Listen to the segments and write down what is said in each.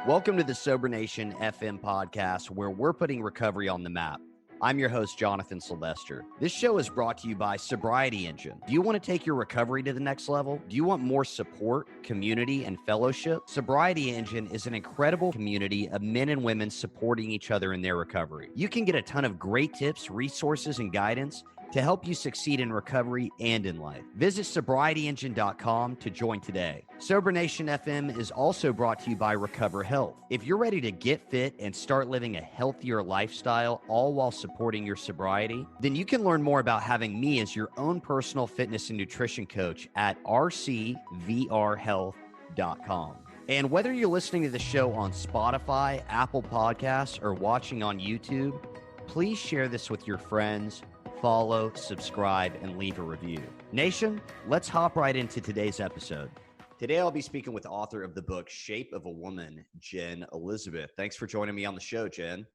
Welcome to the Sober Nation FM podcast, where we're putting recovery on the map. I'm your host, Jonathan Sylvester. This show is brought to you by Sobriety Engine. Do you want to take your recovery to the next level? Do you want more support, community, and fellowship? Sobriety Engine is an incredible community of men and women supporting each other in their recovery. You can get a ton of great tips, resources, and guidance to help you succeed in recovery and in life. Visit sobrietyengine.com to join today. Sober Nation FM is also brought to you by Recover Health. If you're ready to get fit and start living a healthier lifestyle, all while supporting your sobriety, then you can learn more about having me as your own personal fitness and nutrition coach at rcvrhealth.com. And whether you're listening to the show on Spotify, Apple Podcasts, or watching on YouTube, please share this with your friends. Follow, subscribe, and leave a review. Nation, let's hop right into today's episode. Today, I'll be speaking with author of the book, Shape of a Woman, Jen Elizabeth. Thanks for joining me on the show, Jen.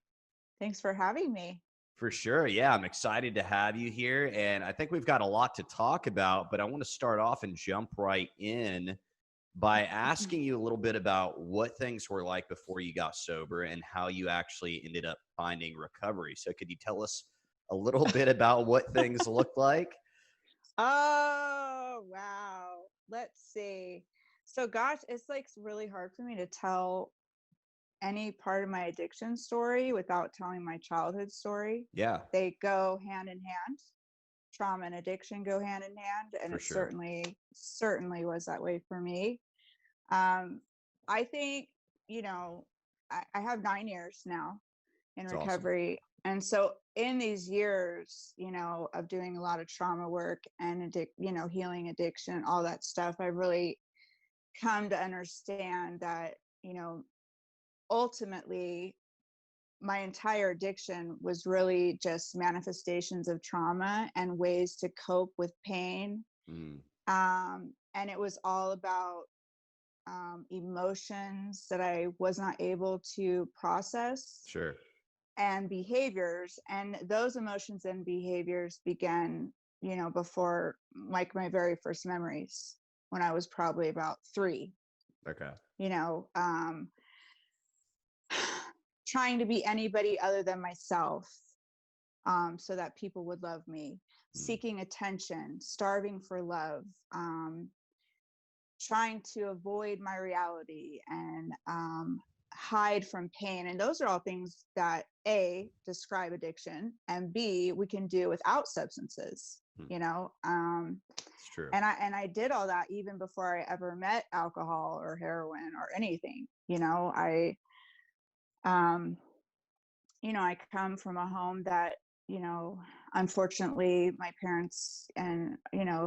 Thanks for having me. For sure. Yeah, I'm excited to have you here. And I think we've got a lot to talk about, but I want to start off and jump right in by asking you a little bit about what things were like before you got sober and how you actually ended up finding recovery. So could you tell us a little bit about what things look like? Oh, wow. Let's see. So gosh, it's like really hard for me to tell any part of my addiction story without telling my childhood story. Yeah, They go hand in hand. Trauma and addiction go hand in hand. And for it sure. certainly was that way for me. I think, I have 9 years now in That's awesome. recovery. And so in these years, of doing a lot of trauma work and, healing addiction, all that stuff, I've really come to understand that, ultimately my entire addiction was really just manifestations of trauma and ways to cope with pain. And it was all about emotions that I was not able to process. Sure. And behaviors, and those emotions and behaviors began before, like, my very first memories when I was probably about 3. Okay. Trying to be anybody other than myself, so that people would love me, seeking attention, starving for love, trying to avoid my reality and hide from pain. And those are all things that A, describe addiction, and B, we can do without substances. It's true. And I did all that even before I ever met alcohol or heroin or anything. I come from a home that, unfortunately my parents and,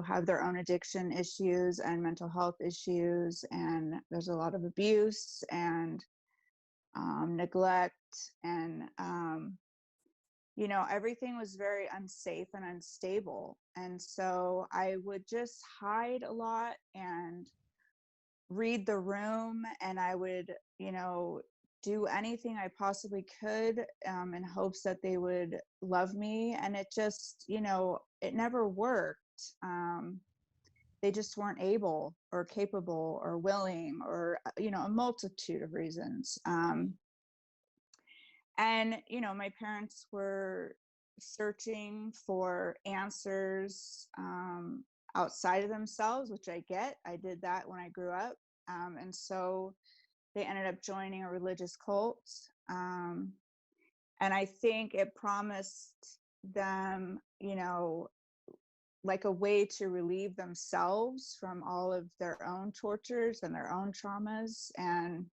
have their own addiction issues and mental health issues. And there's a lot of abuse and neglect, and everything was very unsafe and unstable. And so I would just hide a lot and read the room, and I would do anything I possibly could, in hopes that they would love me. And it just it never worked. They just weren't able or capable or willing, or a multitude of reasons. And my parents were searching for answers outside of themselves, which I get. I did that when I grew up. And so they ended up joining a religious cult. And I think it promised them, like a way to relieve themselves from all of their own tortures and their own traumas. And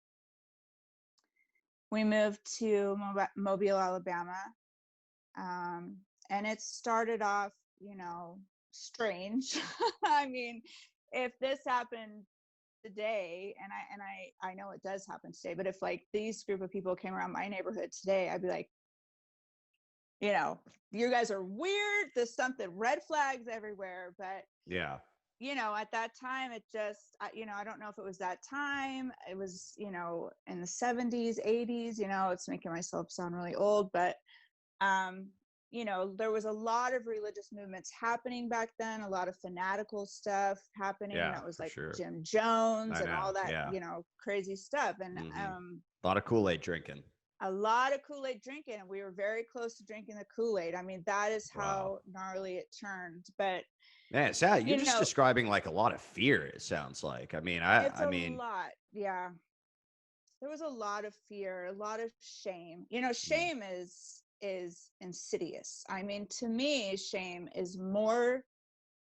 we moved to Mobile, Alabama. And it started off, strange. I mean, if this happened today, and I know it does happen today, but if like these group of people came around my neighborhood today, I'd be like, you guys are weird. There's something, red flags everywhere. But Yeah. at that time, it just, I don't know if it was that time. It was, in the 70s, 80s, it's making myself sound really old, but there was a lot of religious movements happening back then, a lot of fanatical stuff happening that was for like sure. Jim Jones I and know. all that, Yeah. crazy stuff. And A lot of Kool-Aid drinking. a lot of Kool-Aid drinking. And we were very close to drinking the Kool-Aid. I mean, that is how gnarly it turned. But man, you're just describing like a lot of fear, it sounds like. I mean, it's a lot. Yeah. There was a lot of fear, a lot of shame. Shame is insidious. I mean, to me, shame is more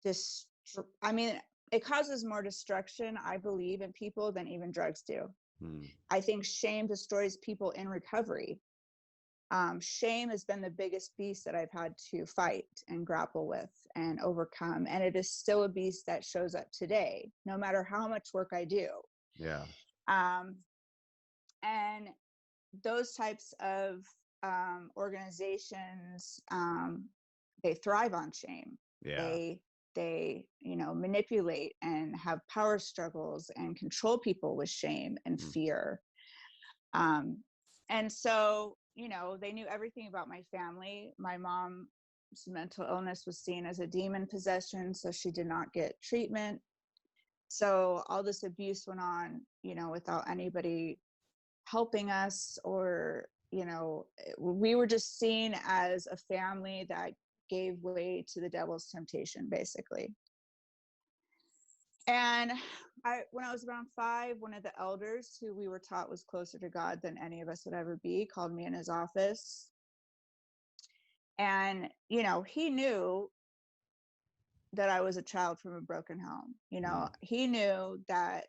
it causes more destruction, I believe, in people than even drugs do. I think shame destroys people in recovery. Shame has been the biggest beast that I've had to fight and grapple with and overcome. And it is still a beast that shows up today, no matter how much work I do. Yeah. And those types of organizations, they thrive on shame. Yeah. They manipulate and have power struggles and control people with shame and fear. And so, they knew everything about my family. My mom's mental illness was seen as a demon possession, so she did not get treatment. So all this abuse went on, without anybody helping us, or we were just seen as a family that gave way to the devil's temptation, basically. And when I was around 5, one of the elders, who we were taught was closer to God than any of us would ever be, called me in his office. And he knew that I was a child from a broken home. He knew that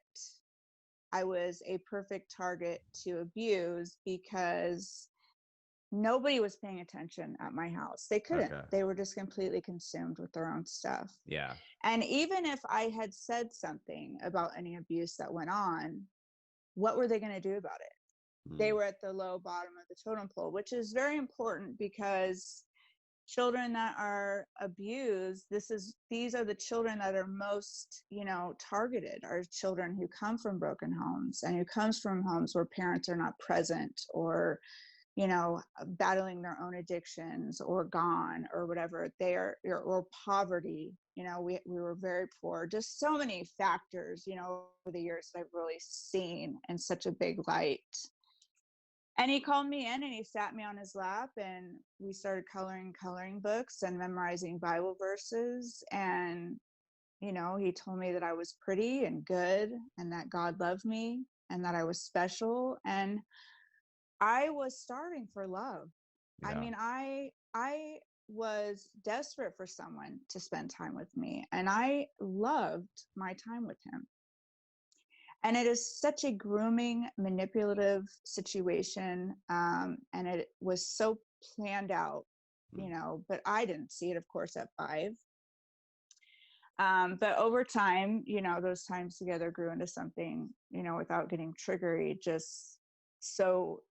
I was a perfect target to abuse because nobody was paying attention at my house. They couldn't. They were just completely consumed with their own stuff. Yeah. And even if I had said something about any abuse that went on, what were they going to do about it? They were at the low bottom of the totem pole, which is very important, because children that are abused, these are the children that are most, targeted, are children who come from broken homes and who comes from homes where parents are not present, or battling their own addictions, or gone, or whatever they are, or poverty. We were very poor. Just so many factors, over the years that I've really seen in such a big light. And he called me in and he sat me on his lap, and we started coloring books and memorizing Bible verses. And, he told me that I was pretty and good, and that God loved me, and that I was special. And I was starving for love. Yeah. I mean, I was desperate for someone to spend time with me, and I loved my time with him. And it is such a grooming, manipulative situation. And it was so planned out, but I didn't see it, of course, at 5. But over time, those times together grew into something, without getting triggery, just so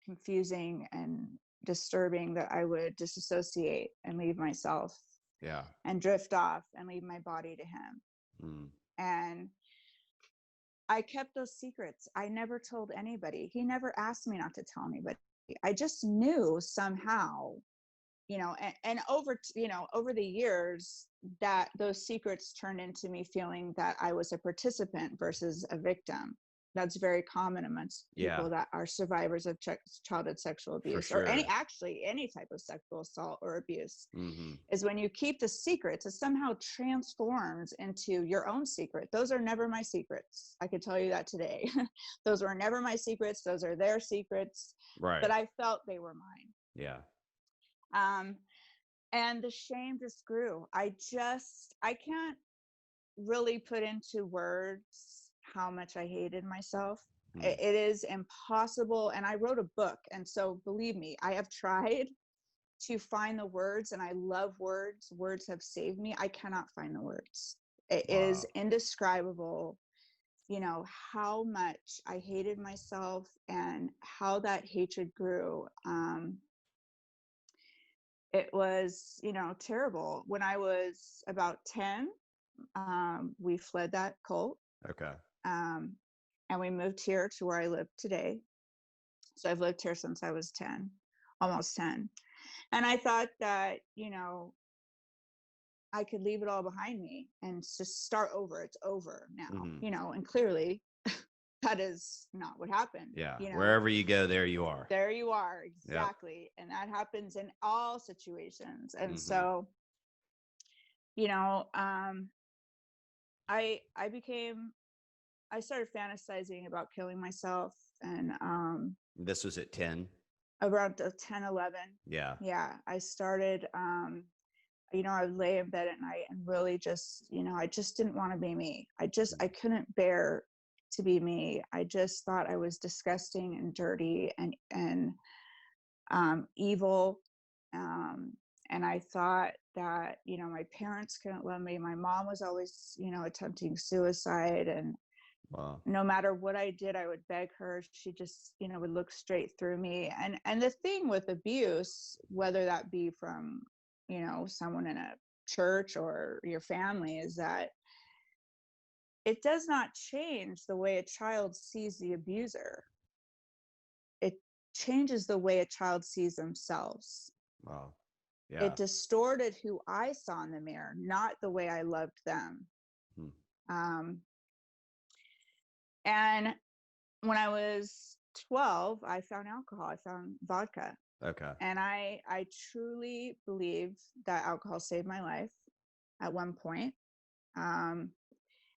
confusing and disturbing that I would disassociate and leave myself. Yeah. And drift off and leave my body to him. And I kept those secrets. I never told anybody. He never asked me not to tell anybody. I just knew somehow, and over the years, that those secrets turned into me feeling that I was a participant versus a victim. That's very common amongst people that are survivors of childhood sexual abuse, or any type of sexual assault or abuse. Is when you keep the secrets, it somehow transforms into your own secret. Those are never my secrets. I can tell you that today. Those were never my secrets. Those are their secrets. Right. But I felt they were mine. Yeah. And the shame just grew. I can't really put into words how much I hated myself. It is impossible. And I wrote a book. And so believe me, I have tried to find the words, and I love words. Words have saved me. I cannot find the words. It is indescribable, how much I hated myself and how that hatred grew. It was, terrible. When I was about 10, we fled that cult. Okay. And we moved here to where I live today. So I've lived here since I was 10, almost 10. And I thought that, I could leave it all behind me and just start over. It's over now, and clearly that is not what happened. Yeah. Wherever you go, there you are. There you are. Yep. Exactly. And that happens in all situations. And Mhm. so, I started fantasizing about killing myself, and This was at 10. around 10, 11. Yeah. Yeah. I started, I would lay in bed at night and really just, I just didn't want to be me. I couldn't bear to be me. I just thought I was disgusting and dirty and evil. And I thought that, my parents couldn't love me. My mom was always, attempting suicide. And Wow. no matter what I did, I would beg her. She just, would look straight through me. And the thing with abuse, whether that be from, someone in a church or your family, is that it does not change the way a child sees the abuser. It changes the way a child sees themselves. Wow. Yeah. It distorted who I saw in the mirror, not the way I loved them. And when I was 12, I found alcohol. I found vodka. Okay. And I truly believe that alcohol saved my life at one point. And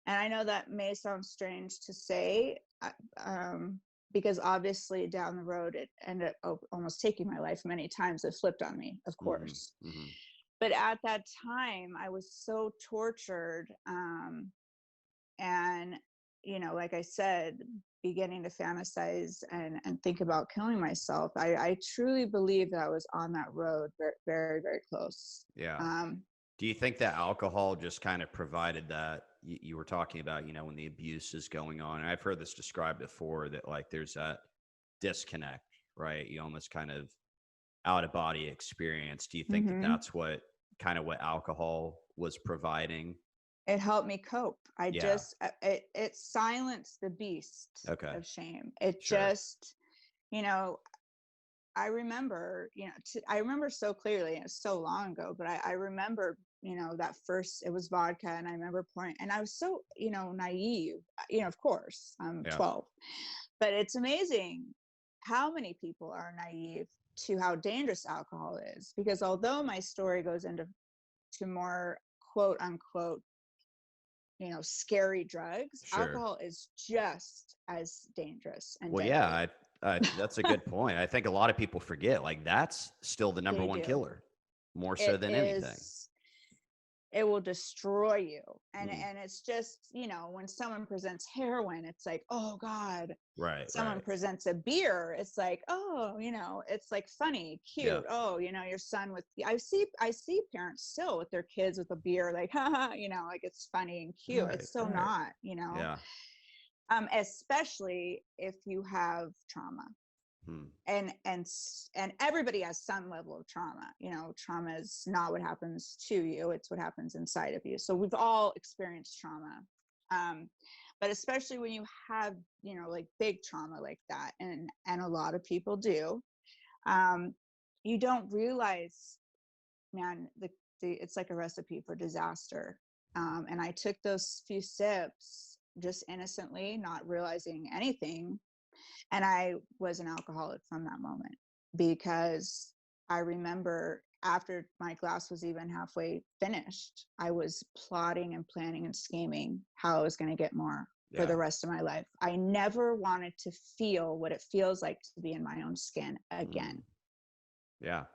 I know that may sound strange to say, because obviously down the road, it ended up almost taking my life many times. It flipped on me, of course. But at that time, I was so tortured. And, like I said, beginning to fantasize and think about killing myself. I truly believe that I was on that road very, very, very close. Yeah. Do you think that alcohol just kind of provided that? You were talking about, when the abuse is going on, and I've heard this described before, that like there's that disconnect, right? You almost kind of out of body experience. Do you think that that's what alcohol was providing? It helped me cope. It silenced the beast of shame. It just, I remember, I remember so clearly, and it's so long ago, but I remember, that first, it was vodka, and I remember pouring, and I was so, naive, of course, I'm 12, but it's amazing how many people are naive to how dangerous alcohol is, because although my story goes into more quote unquote, scary drugs, alcohol is just as dangerous and deadly. Yeah, that's a good point. I think a lot of people forget, like, that's still the number one killer, more so than anything. It will destroy you. And it's just, when someone presents heroin, it's like, oh God. Right. Someone presents a beer, it's like, oh, it's like funny, cute. Yeah. Oh, your son with, I see parents still with their kids with a beer, like, haha, like it's funny and cute. It's so not, Yeah. Especially if you have trauma. And everybody has some level of trauma. Trauma is not what happens to you, it's what happens inside of you. So we've all experienced trauma, but especially when you have, like big trauma like that, and a lot of people do, you don't realize, man, it's like a recipe for disaster. And I took those few sips just innocently, not realizing anything. And I was an alcoholic from that moment, because I remember after my glass was even halfway finished, I was plotting and planning and scheming how I was going to get more for the rest of my life. I never wanted to feel what it feels like to be in my own skin again. Yeah.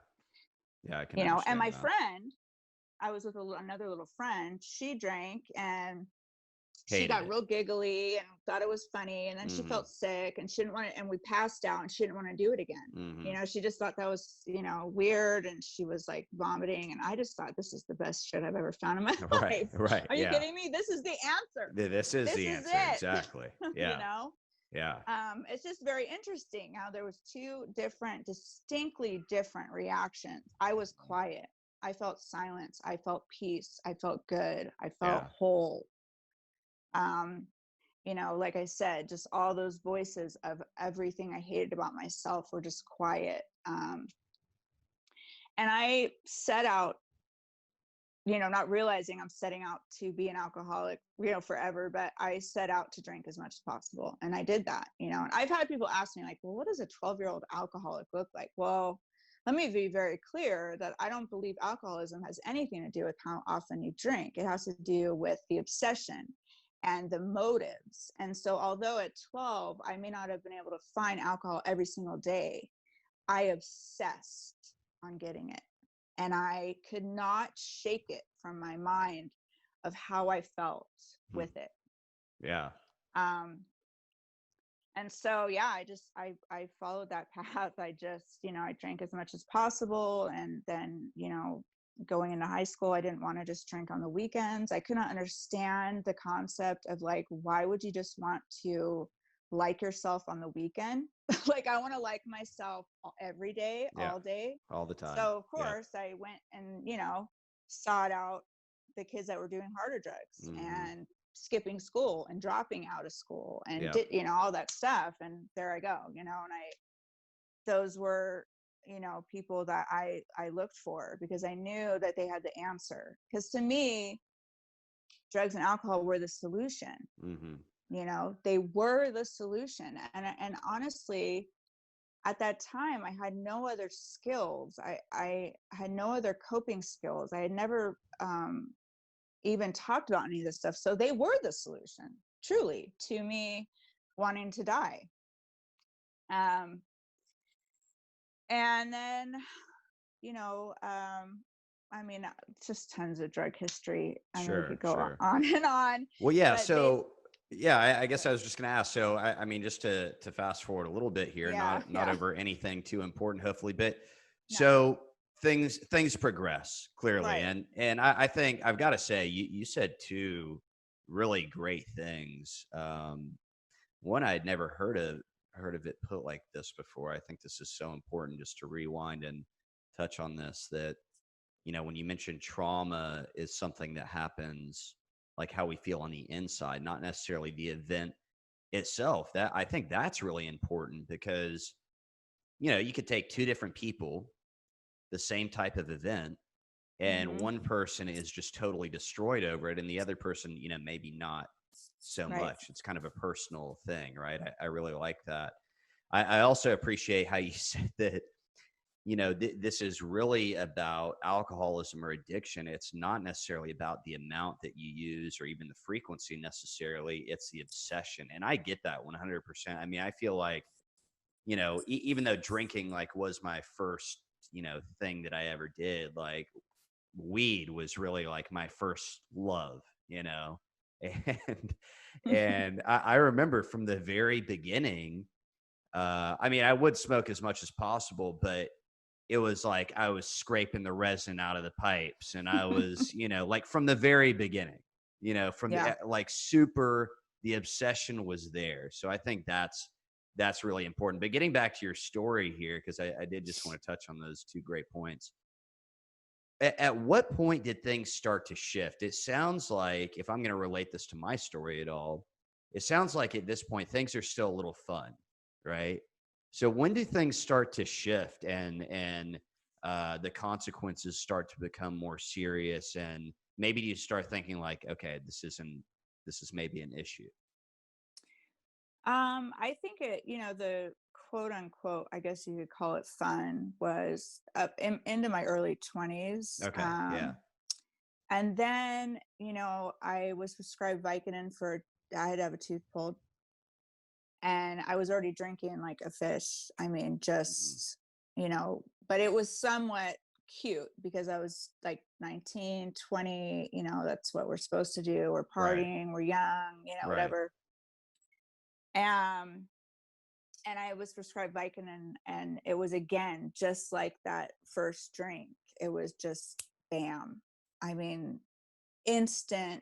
Yeah. I can understand and my that. friend, I was with another little friend, she drank and Hated she got it. real giggly and thought it was funny, and then she felt sick and she didn't want it, and we passed out and she didn't want to do it again. She just thought that was, weird, and she was like vomiting, and I just thought, this is the best shit I've ever found in my life. Right. Are you kidding me? This is the answer. This is the answer. Exactly. Yeah. Yeah. It's just very interesting how there was two distinctly different reactions. I was quiet. I felt silence. I felt peace. I felt good. I felt whole. Like I said, just all those voices of everything I hated about myself were just quiet. And I set out, not realizing I'm setting out to be an alcoholic, forever, but I set out to drink as much as possible. And I did that, and I've had people ask me like, well, what does a 12-year-old alcoholic look like? Well, let me be very clear that I don't believe alcoholism has anything to do with how often you drink. It has to do with the obsession and the motives. And so although at 12, I may not have been able to find alcohol every single day, I obsessed on getting it. And I could not shake it from my mind of how I felt with it. Yeah. And so, yeah, I followed that path. I just, I drank as much as possible. And then, going into high school, I didn't want to just drink on the weekends. I could not understand the concept of like, why would you just want to like yourself on the weekend? Like, I want to like myself every day, all day, all the time. So of course I went and, sought out the kids that were doing harder drugs and skipping school and dropping out of school and did, all that stuff. And there I go, and those were, people that I looked for, because I knew that they had the answer. Because to me, drugs and alcohol were the solution. They were the solution. And honestly, at that time, I had no other skills. I had no other coping skills. I had never even talked about any of this stuff. So they were the solution, truly, to me wanting to die. And then, I mean, just tons of drug history. I mean, we could go on and on. Well, yeah. So, I guess I was just going to ask. So, I mean, just to fast forward a little bit here, not over anything too important, hopefully, but so things progress clearly. Right. And I think I've got to say, you said two really great things. One, I had never heard of it put like this before. I think this is so important, just to rewind and touch on this, that, when you mention trauma is something that happens, like how we feel on the inside, not necessarily the event itself. That, I think that's really important, because, you could take two different people, the same type of event, and one person is just totally destroyed over it, and the other person, maybe not so much. It's kind of a personal thing, right? I really like that. I also appreciate how you said that, this is really about alcoholism or addiction. It's not necessarily about the amount that you use or even the frequency necessarily. It's the obsession. And I get that 100%. I mean, I feel like, even though drinking like was my first, thing that I ever did, like weed was really like my first love, and, and I remember from the very beginning, I mean, I would smoke as much as possible, but it was like I was scraping the resin out of the pipes, and I was, like from the very beginning, from the, like super, the obsession was there. So I think that's really important. But getting back to your story here, because I did just want to touch on those two great points. At what point did things start to shift? It sounds like, if I'm going to relate this to my story at all, it sounds like at this point things are still a little fun, right? So when do things start to shift, and the consequences start to become more serious, and maybe you start thinking like, okay, this is maybe an issue? I think it, the quote unquote, I guess you could call it fun, was up into my early 20s. Okay. Yeah. And then, I was prescribed Vicodin I had to have a tooth pulled, and I was already drinking like a fish. I mean, just, but it was somewhat cute because I was like 19, 20, that's what we're supposed to do. We're partying, we're young, whatever. And I was prescribed Vicodin, and it was, again, just like that first drink. It was just bam. I mean, instant,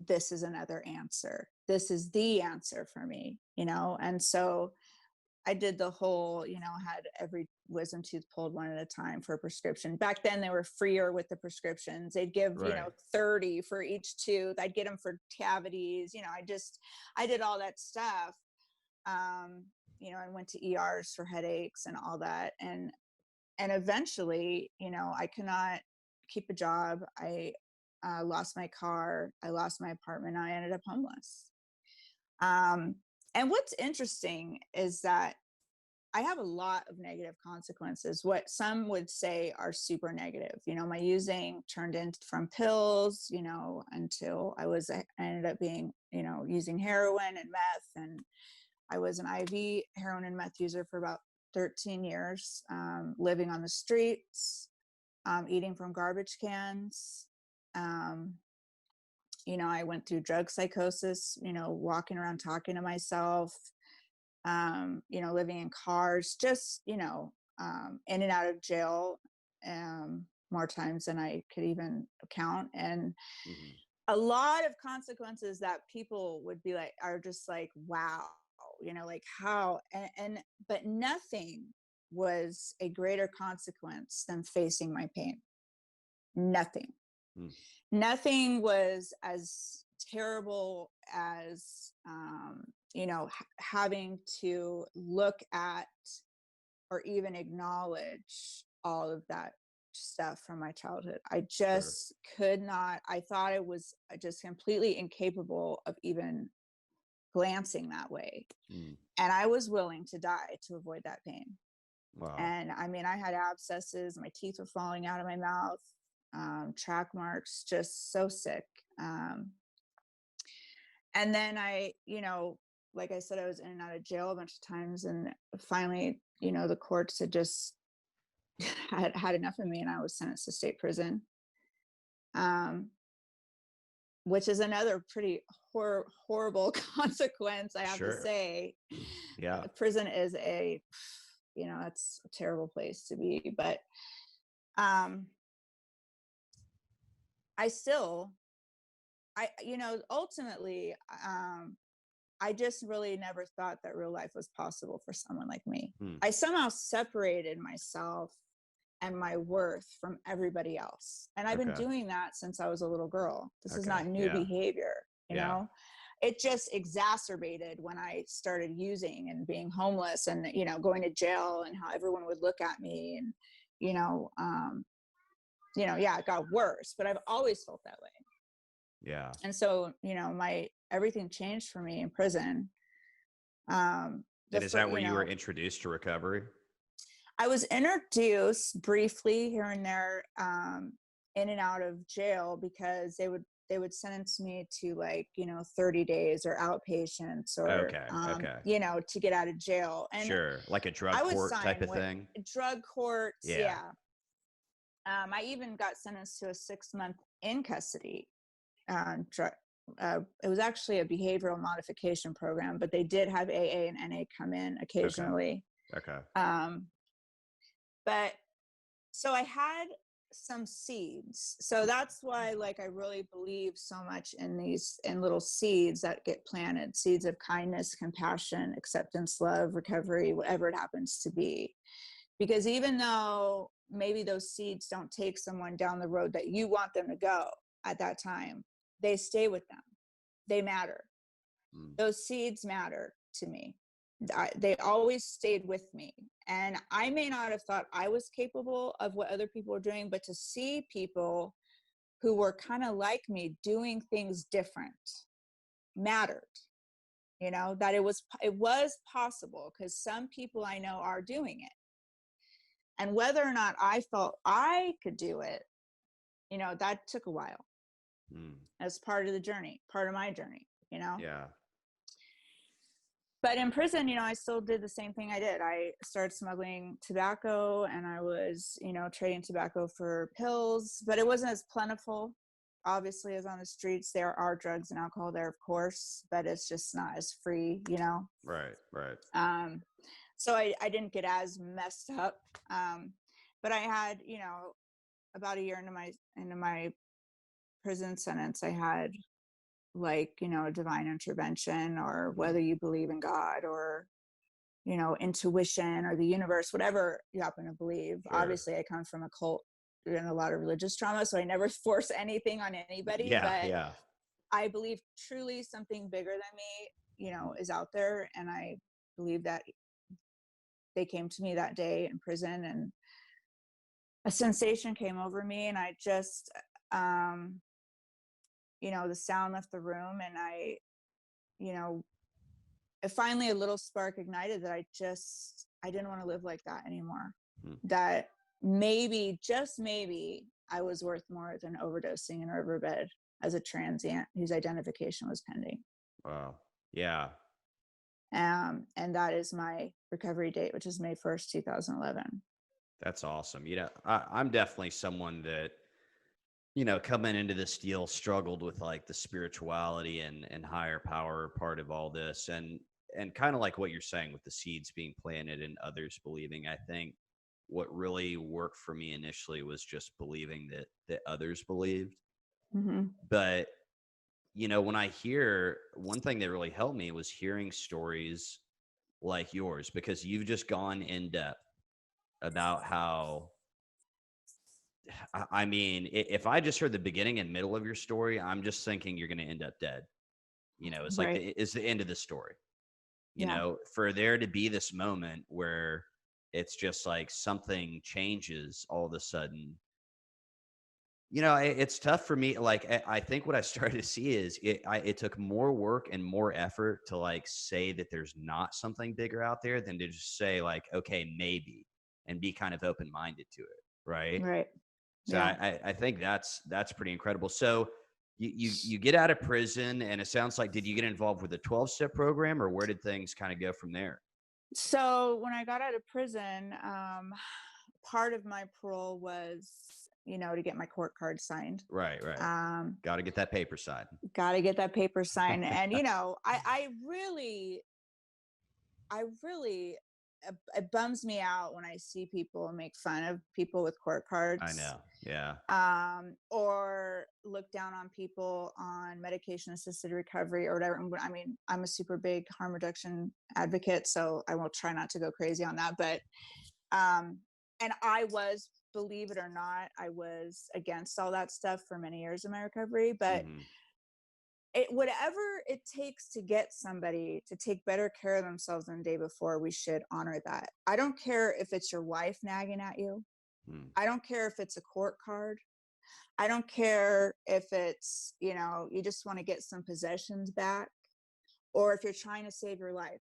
this is another answer. This is the answer for me, And so I did the whole, had every wisdom tooth pulled one at a time for a prescription. Back then they were freer with the prescriptions. They'd give, 30 for each tooth. I'd get them for cavities. I did all that stuff. I went to ERs for headaches and all that. and eventually, I could not keep a job. I lost my car. I lost my apartment. I ended up homeless. Um, and what's interesting is that I have a lot of negative consequences, what some would say are super negative. My using turned in from pills, until I ended up being, using heroin and meth. And I was an IV heroin and meth user for about 13 years, living on the streets, eating from garbage cans. Um, I went through drug psychosis, walking around talking to myself, living in cars, just, in and out of jail, more times than I could even count. And Mm-hmm. a lot of consequences that people would be like, are just like, wow, like how, but nothing was a greater consequence than facing my pain. Nothing. Mm. Nothing was as terrible as, having to look at or even acknowledge all of that stuff from my childhood. I just could not. I thought I was just completely incapable of even glancing that way. Mm. And I was willing to die to avoid that pain. Wow. And I mean, I had abscesses, my teeth were falling out of my mouth, track marks, just so sick. And then like I said, I was in and out of jail a bunch of times. And finally, the courts had just had enough of me, and I was sentenced to state prison, which is another pretty horrible consequence, I have to say. Yeah. Prison is it's a terrible place to be. But ultimately, I just really never thought that real life was possible for someone like me. I somehow separated myself and my worth from everybody else. And I've been doing that since I was a little girl. This is not new behavior, you know? It just exacerbated when I started using and being homeless and, going to jail, and how everyone would look at me, and, it got worse, but I've always felt that way. Yeah. And so, everything changed for me in prison. And is that where you were introduced to recovery? I was introduced briefly here and there, in and out of jail, because they would sentence me to 30 days or outpatients, or to get out of jail. And sure, like a drug court type of thing. Drug courts, yeah. I even got sentenced to a 6-month in custody. It was actually a behavioral modification program, but they did have AA and NA come in occasionally. Okay. But so I had some seeds. So that's why, I really believe so much in little seeds that get planted, seeds of kindness, compassion, acceptance, love, recovery, whatever it happens to be. Because even though maybe those seeds don't take someone down the road that you want them to go at that time, they stay with them. They matter. Those seeds matter to me. They always stayed with me. And I may not have thought I was capable of what other people were doing, but to see people who were kind of like me doing things different mattered. That it was possible, because some people I know are doing it. And whether or not I felt I could do it, that took a while. As part of the journey, part of my journey, Yeah. But in prison, I still did the same thing I did. I started smuggling tobacco, and I was, trading tobacco for pills, but it wasn't as plentiful, obviously, as on the streets. There are drugs and alcohol there, of course, but it's just not as free, Right. So I didn't get as messed up. But I had, about a year into my prison sentence, I had a divine intervention, or whether you believe in God, or, intuition, or the universe, whatever you happen to believe. Sure. Obviously, I come from a cult and a lot of religious trauma, so I never force anything on anybody. But I believe truly something bigger than me, is out there. And I believe that they came to me that day in prison, and a sensation came over me, and I just, the sound left the room, and you know, finally a little spark ignited that I didn't want to live like that anymore. Hmm. That maybe, just maybe, I was worth more than overdosing in a riverbed as a transient whose identification was pending. Wow. Yeah. And that is my recovery date, which is May 1st, 2011. That's awesome. I'm definitely someone that, coming into this deal struggled with like the spirituality and higher power part of all this. And kind of like what you're saying with the seeds being planted and others believing, I think what really worked for me initially was just believing that others believed. Mm-hmm. But, when I hear one thing that really helped me was hearing stories like yours, because you've just gone in depth about how, I mean, if I just heard the beginning and middle of your story, I'm just thinking you're going to end up dead. It's like Right. it's the end of the story. Yeah. For there to be this moment where it's just like something changes all of a sudden. It's tough for me. Like, I think what I started to see is it took more work and more effort to like say that there's not something bigger out there than to just say like, okay, maybe, and be kind of open minded to it. Right. Right. So Yeah. I think that's pretty incredible. So you get out of prison, and it sounds like, did you get involved with the 12-step program, or where did things kind of go from there? So when I got out of prison, part of my parole was, to get my court card signed. Right, right. Got to get that paper side. Got to get that paper signed. And, I really, it bums me out when I see people make fun of people with court I cards, know. Yeah. or look down on people on medication assisted recovery or whatever. I mean, I'm a super big harm reduction advocate, so I will try not to go crazy on that. But, and believe it or not, I was against all that stuff for many years in my recovery, but Hmm. whatever it takes to get somebody to take better care of themselves than the day before, we should honor that. I don't care if it's your wife nagging at you. Hmm. I don't care if it's a court card. I don't care if it's, you just want to get some possessions back, or if you're trying to save your life.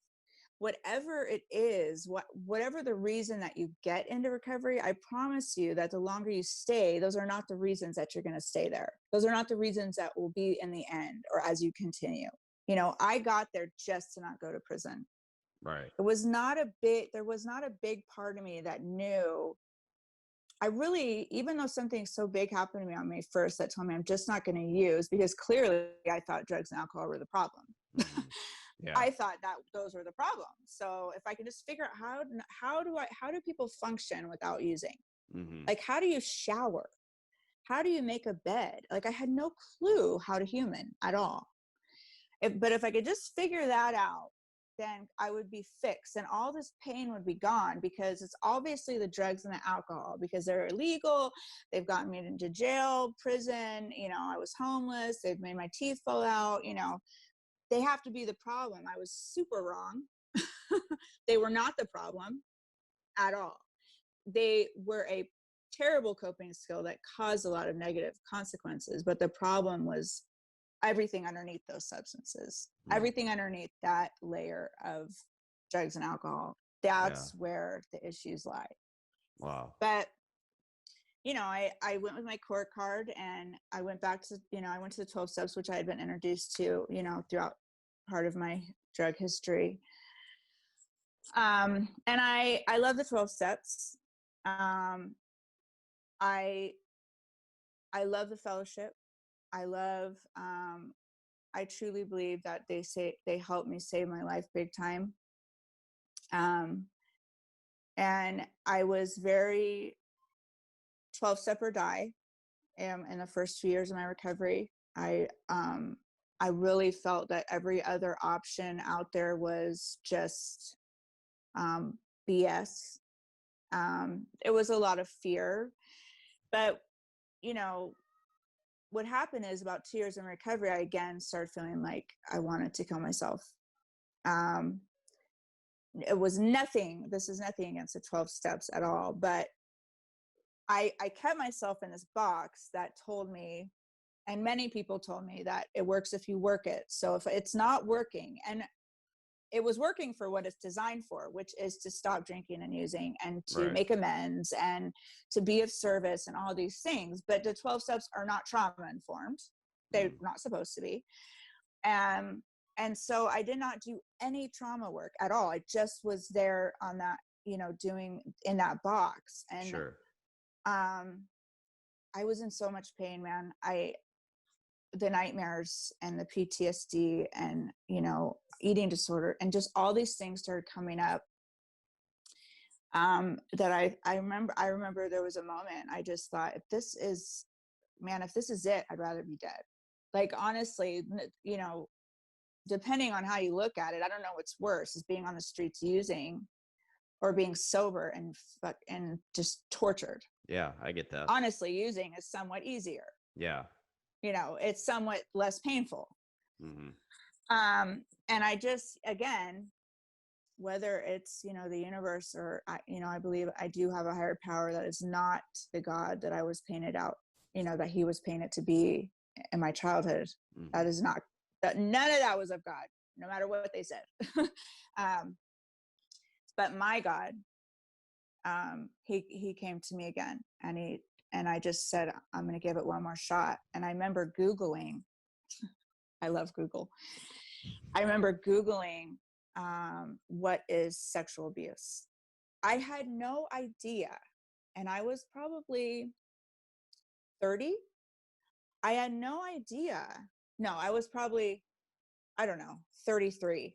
Whatever it is, whatever the reason that you get into recovery, I promise you that the longer you stay, those are not the reasons that you're going to stay there. Those are not the reasons that will be in the end or as you continue. I got there just to not go to prison. Right. There was not a big part of me that knew. Even though something so big happened to me on May 1st that told me I'm just not going to use, because clearly I thought drugs and alcohol were the problem. Hmm. Yeah. I thought that those were the problem. So if I can just figure out how do people function without using? Hmm. Like, how do you shower? How do you make a bed? Like, I had no clue how to human at all. But if I could just figure that out, then I would be fixed, and all this pain would be gone, because it's obviously the drugs and the alcohol, because they're illegal. They've gotten me into jail, prison. I was homeless. They've made my teeth fall out. They have to be the problem. I was super wrong. They were not the problem at all. They were a terrible coping skill that caused a lot of negative consequences. But the problem was everything underneath those substances, Hmm. everything underneath that layer of drugs and alcohol. Yeah. That's where the issues lie. Wow. But, I went with my court card, and I went back to, I went to the 12 steps, which I had been introduced to, throughout part of my drug history. And I love the 12 steps. I I love the fellowship. I truly believe that they helped me save my life big time. Um, and I was very 12 step or die. In the first 2 years of my recovery. I really felt that every other option out there was just BS. It was a lot of fear, but you know what happened is, about 2 years in recovery, I again started feeling like I wanted to kill myself. Um, it was nothing. This is nothing against the 12 steps at all, but I kept myself in this box that told me, and many people told me, that it works if you work it. So if it's not working, and it was working for what it's designed for, which is to stop drinking and using and to make amends and to be of service and all these things. But the 12 steps are not trauma informed. They're not supposed to be. And so I did not do any trauma work at all. I just was there on that, doing in that box. And I was in so much pain, man. The nightmares and the PTSD and, eating disorder and just all these things started coming up. That I remember there was a moment I just thought, if this is it, I'd rather be dead. Like, honestly, depending on how you look at it, I don't know what's worse, is being on the streets using or being sober and just tortured. Yeah, I get that. Honestly, using is somewhat easier. Yeah. It's somewhat less painful. And I just, again, whether it's, the universe or, I believe I do have a higher power that is not the God that I was painted out, that he was painted to be in my childhood. That is not, none of that was of God, no matter what they said. But my God, he came to me again, and I just said, I'm going to give it one more shot. And I remember Googling, I love Google. I remember Googling, what is sexual abuse? I had no idea. And I was probably 30. I had no idea. No, I was probably, 33.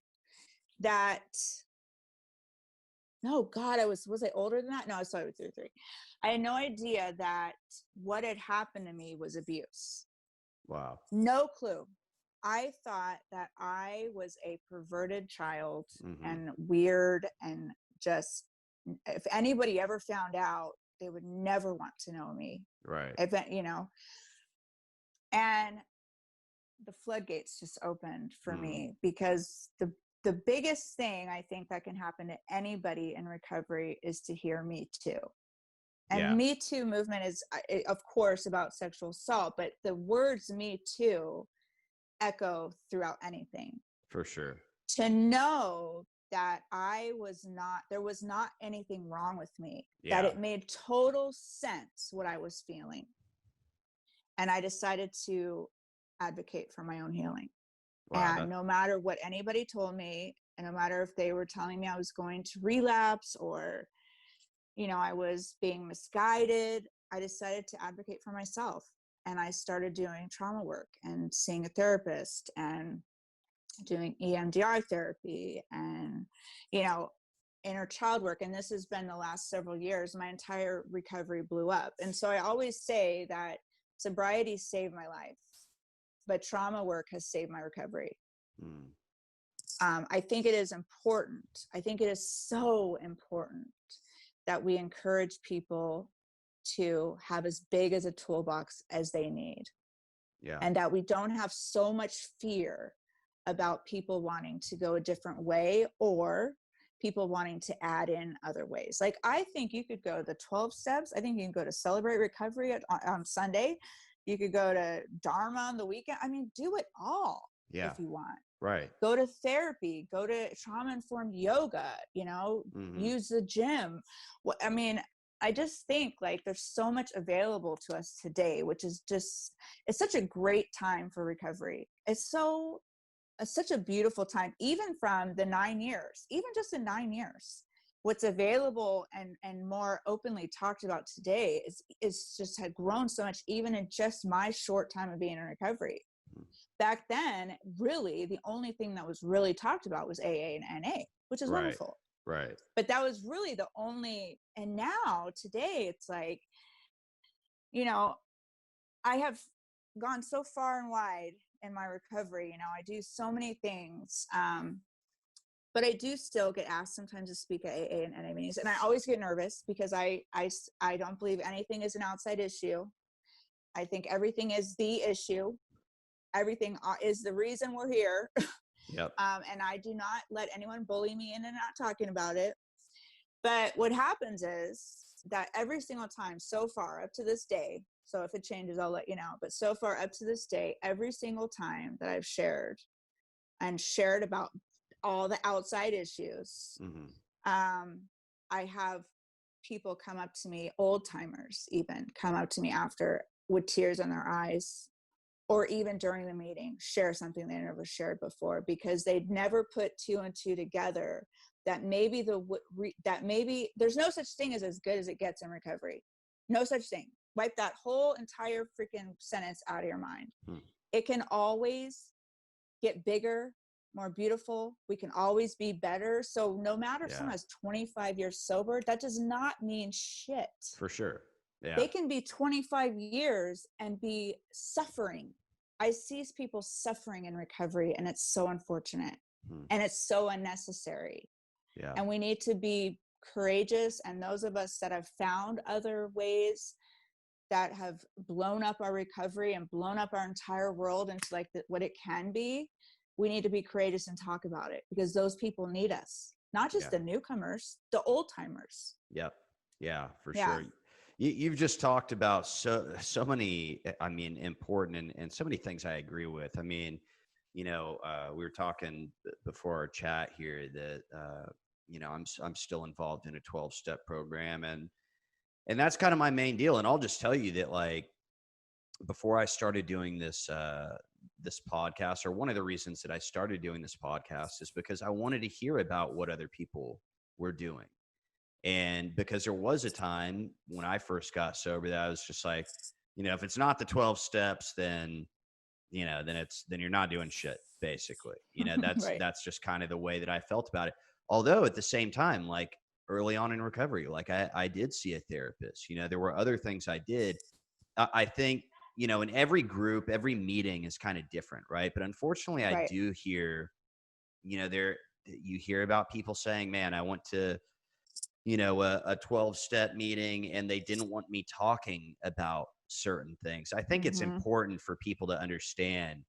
No, God, was I older than that? No, I was probably 33. I had no idea that what had happened to me was abuse. Wow. No clue. I thought that I was a perverted child and weird, and just, if anybody ever found out, they would never want to know me. Right. And the floodgates just opened for me, because the biggest thing I think that can happen to anybody in recovery is to hear Me Too. And Me Too movement is, of course, about sexual assault, but the words Me Too echo throughout anything. For sure. To know that there was not anything wrong with me, that it made total sense what I was feeling. And I decided to advocate for my own healing. Wow, and no matter what anybody told me, and no matter if they were telling me I was going to relapse or, I was being misguided, I decided to advocate for myself. And I started doing trauma work and seeing a therapist and doing EMDR therapy and, inner child work. And this has been the last several years. My entire recovery blew up. And so I always say that sobriety saved my life, but trauma work has saved my recovery. I think it is important. I think it is so important that we encourage people to have as big as a toolbox as they need. Yeah. And that we don't have so much fear about people wanting to go a different way or people wanting to add in other ways. Like, I think you could go the 12 steps. I think you can go to Celebrate Recovery on Sunday. You could go to Dharma on the weekend. I mean, do it all if you want. Right. Go to therapy, go to trauma-informed yoga, use the gym. I mean, I just think like there's so much available to us today, which is just, it's such a great time for recovery. It's such a beautiful time, even from the 9 years, even just in 9 years. What's available and more openly talked about today is just had grown so much, even in just my short time of being in recovery. Back then, really, the only thing that was really talked about was AA and NA, which is wonderful. Right. But that was really the only, and now today it's like, I have gone so far and wide in my recovery. I do so many things. But I do still get asked sometimes to speak at AA and NA meetings. And I always get nervous because I don't believe anything is an outside issue. I think everything is the issue. Everything is the reason we're here. Yep. And I do not let anyone bully me into not talking about it. But what happens is that every single time so far up to this day, so if it changes, I'll let you know, but so far up to this day, every single time that I've shared about all the outside issues, I have people come up to me, old timers even come up to me after with tears in their eyes, or even during the meeting, share something they never shared before, because they'd never put two and two together, that maybe there's no such thing as good as it gets in recovery. No such thing. Wipe that whole entire freaking sentence out of your mind. It can always get bigger, more beautiful. We can always be better. So no matter if someone has 25 years sober, that does not mean shit. For sure. Yeah. They can be 25 years and be suffering. I see people suffering in recovery, and it's so unfortunate and it's so unnecessary. Yeah. And we need to be courageous. And those of us that have found other ways that have blown up our recovery and blown up our entire world into like what it can be, we need to be courageous and talk about it, because those people need us, not just the newcomers, the old timers. Yep. Yeah, for sure. You've just talked about so many, I mean, important and so many things I agree with. I mean, we were talking before our chat here that, I'm still involved in a 12-step program, and that's kind of my main deal. And I'll just tell you that, like, before I started doing this podcast, or one of the reasons that I started doing this podcast is because I wanted to hear about what other people were doing. And because there was a time when I first got sober that I was just like, if it's not the 12 steps, then you're not doing shit, basically. That's just kind of the way that I felt about it. Although at the same time, like early on in recovery, like I did see a therapist. There were other things I did. I think, in every group, every meeting is kind of different, right? But unfortunately, I do hear, you hear about people saying, man, I went to, a 12-step meeting and they didn't want me talking about certain things. I think it's important for people to understand,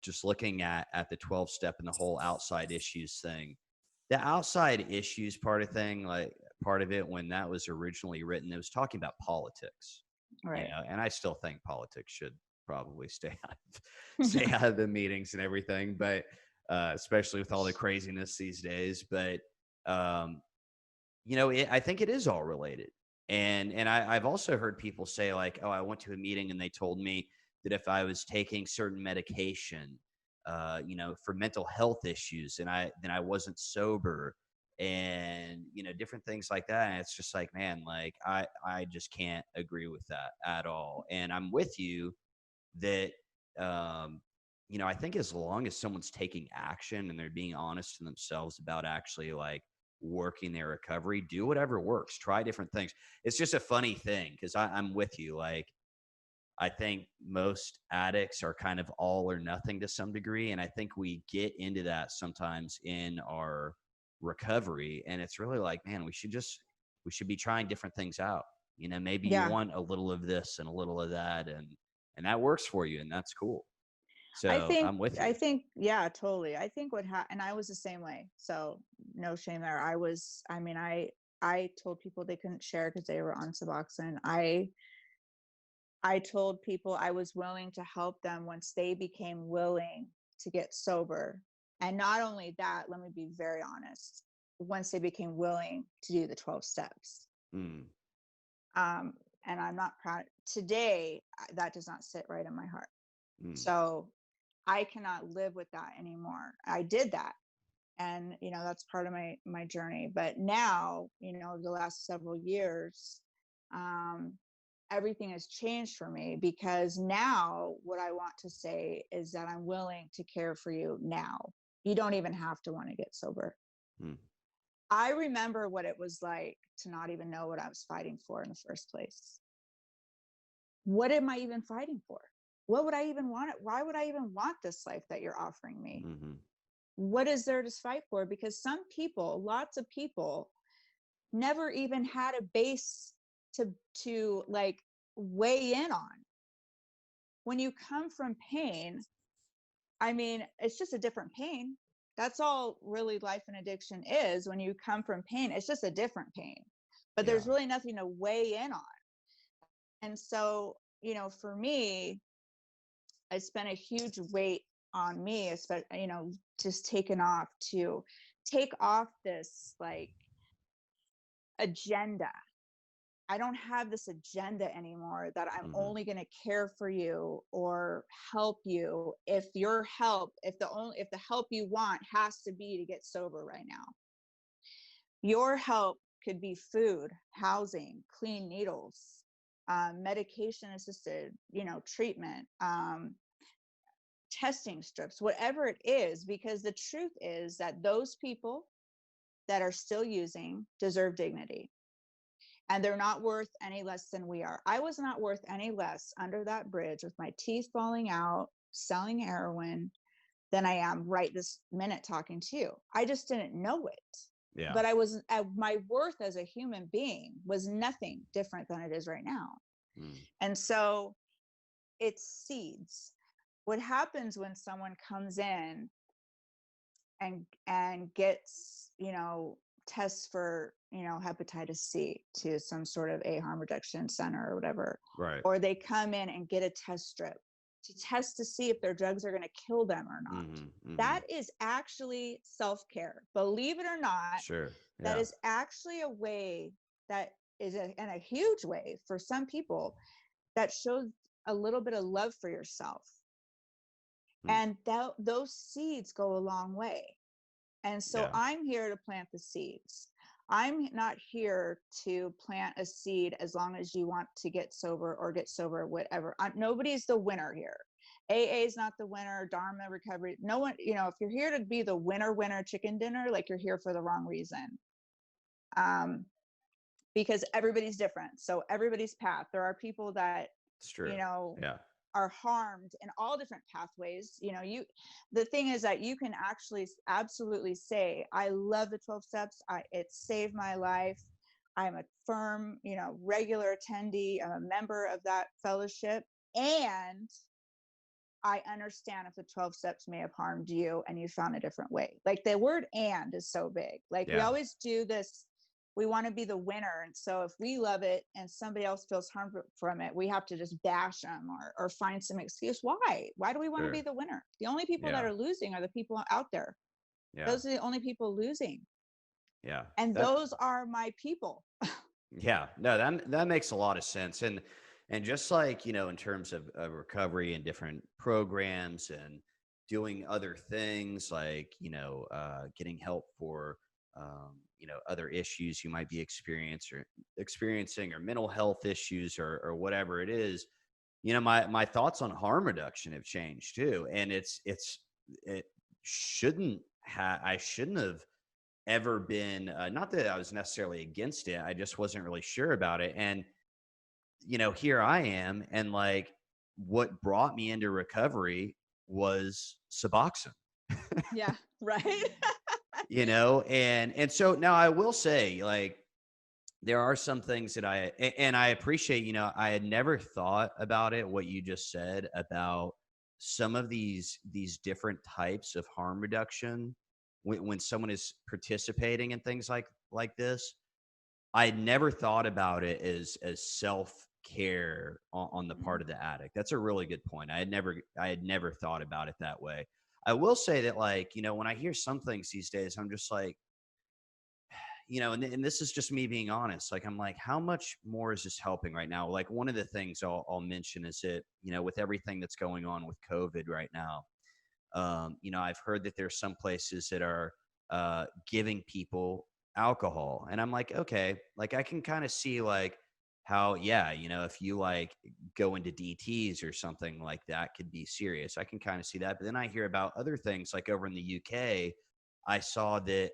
just looking at the 12-step and the whole outside issues thing. The outside issues part of it, when that was originally written, it was talking about politics. Right. And I still think politics should probably stay out of the meetings and everything, but especially with all the craziness these days. But I think it is all related. And I've also heard people say, like, oh, I went to a meeting and they told me that if I was taking certain medication, for mental health issues, then I wasn't sober, and, different things like that. And it's just like, man, like, I just can't agree with that at all. And I'm with you that, I think as long as someone's taking action and they're being honest to themselves about actually, like, working their recovery, do whatever works, try different things. It's just a funny thing, because I'm with you. Like, I think most addicts are kind of all or nothing to some degree. And I think we get into that sometimes in our recovery. And it's really like, man, we should be trying different things out. Maybe you want a little of this and a little of that, and that works for you, and that's cool. So I'm with you. I think, yeah, totally. I think and I was the same way. So no shame there. I told people they couldn't share because they were on Suboxone. I told people I was willing to help them once they became willing to get sober. And not only that, let me be very honest, once they became willing to do the 12 steps. And I'm not proud today, that does not sit right in my heart. So I cannot live with that anymore. I did that. And, that's part of my journey. But now, the last several years, everything has changed for me, because now what I want to say is that I'm willing to care for you now. You don't even have to want to get sober. I remember what it was like to not even know what I was fighting for in the first place. What am I even fighting for? What would I even want? Why would I even want this life that you're offering me? What is there to fight for? Because lots of people never even had a base to like weigh in on. When you come from pain, I mean, it's just a different pain. That's all really life and addiction is. When you come from pain, it's just a different pain. but Yeah. there's really nothing to weigh in on. And so, for me, I spent a huge weight on me, especially, just take off this like agenda. I don't have this agenda anymore that I'm Hmm. only going to care for you or help you if the help you want has to be to get sober right now. Your help could be food, housing, clean needles, medication assisted, treatment, testing strips, whatever it is, because the truth is that those people that are still using deserve dignity, and they're not worth any less than we are. I was not worth any less under that bridge with my teeth falling out, selling heroin, than I am right this minute talking to you. I just didn't know it. Yeah. But my worth as a human being was nothing different than it is right now. Mm. And so it's seeds. What happens when someone comes in and gets, tests for, hepatitis C to some sort of a harm reduction center or whatever, Right. or they come in and get a test strip to test to see if their drugs are going to kill them or not. Hmm. Hmm. That is actually self-care. Believe it or not, Sure. that Yeah. is actually a way that is in a huge way for some people that shows a little bit of love for yourself. Mm. And those seeds go a long way. And so Yeah. I'm here to plant the seeds. I'm not here to plant a seed as long as you want to get sober, whatever. Nobody's the winner here. AA is not the winner. Dharma recovery. No one, if you're here to be the winner chicken dinner, like you're here for the wrong reason. Because everybody's different. So everybody's path. There are people that, It's true. you know, Yeah. are harmed in all different pathways. The thing is that you can actually absolutely say, I love the 12 steps. It saved my life. I'm a firm, regular attendee. I'm a member of that fellowship. And I understand if the 12 steps may have harmed you and you found a different way. Like the word "and" is so big. Like we Yeah. always do this. We want to be the winner. And so if we love it and somebody else feels harmed from it, we have to just bash them or find some excuse. Why do we want to be Sure. the winner? The only people that Yeah. are losing are the people out there. Yeah. Those are the only people losing. Yeah. And That. those are my people. Yeah. No, that makes a lot of sense. And just like, in terms of recovery and different programs and doing other things like, getting help for, other issues you might be experiencing or mental health issues or whatever it is, my thoughts on harm reduction have changed too. And it I shouldn't have ever been, not that I was necessarily against it. I just wasn't really sure about it. And, here I am. And like what brought me into recovery was Suboxone. Yeah. Right. And so now I will say, like, there are some things that and I appreciate, I had never thought about it, what you just said about some of these different types of harm reduction when someone is participating in things like this. I had never thought about it as self-care on the part of the addict. That's a really good point. I had never thought about it that way. I will say that, like, when I hear some things these days, I'm just like, and this is just me being honest. Like, I'm like, how much more is this helping right now? Like, one of the things I'll mention is that, with everything that's going on with COVID right now, I've heard that there's some places that are giving people alcohol. And I'm like, okay, like I can kind of see like how, yeah, if you like go into DTs or something like that could be serious. I can kind of see that. But then I hear about other things like over in the UK. I saw that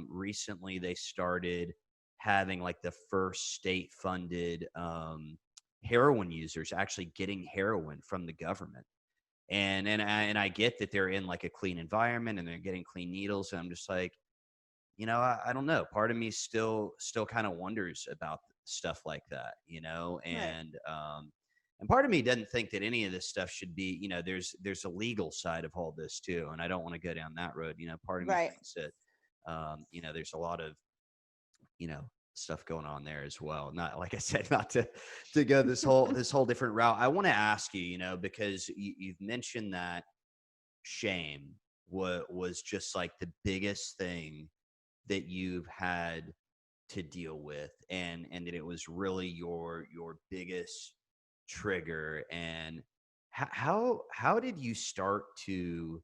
recently they started having like the first state funded heroin users actually getting heroin from the government. And I get that they're in like a clean environment and they're getting clean needles. And I'm just like, I don't know. Part of me still kind of wonders about stuff like that, Right. and part of me doesn't think that any of this stuff should be, there's a legal side of all this too. And I don't want to go down that road. Part of me Right. thinks that, there's a lot of, stuff going on there as well. Not, like I said, not to go this whole different route. I want to ask you, because you've mentioned that shame was just like the biggest thing that you've had to deal with, and that it was really your biggest trigger. And how did you start to